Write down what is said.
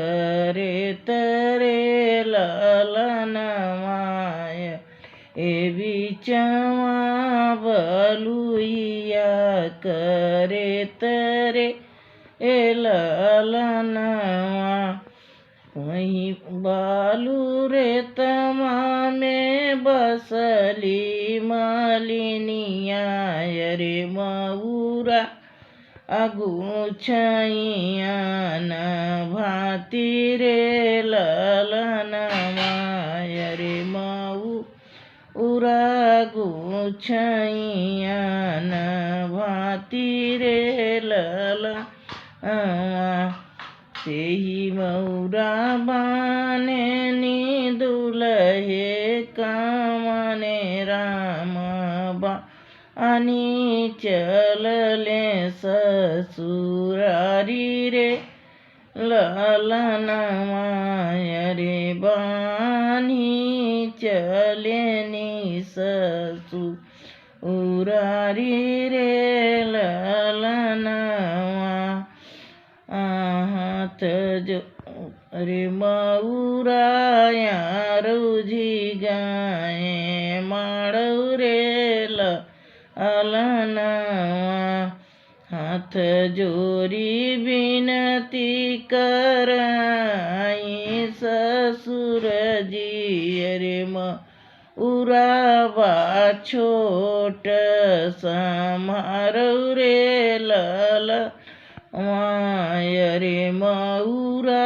કરે તરે લલન માય એવી ચવા ભલુયા કરે તરે એ લલનવા વहीं बालू रे तमामे बसली मालिनिया रे मऊरा आगू छैया भाती रे ललनवाय रे मऊरा छैया भाती रे ललनवा तेही मऊरा बाने नी दुलहे कामने राम बा आनी चलले ससुरारी रे ललनवाय रे बानी चले नी ससुरारी रे ललनवा हाथ जो रे मऊरा रुझी गाए माड़ू रे ललनवा हाथ जोरी बिनती कराई ससुर जी रे मऊरा बा छोट समारू रे ललनवाय रे मऊरा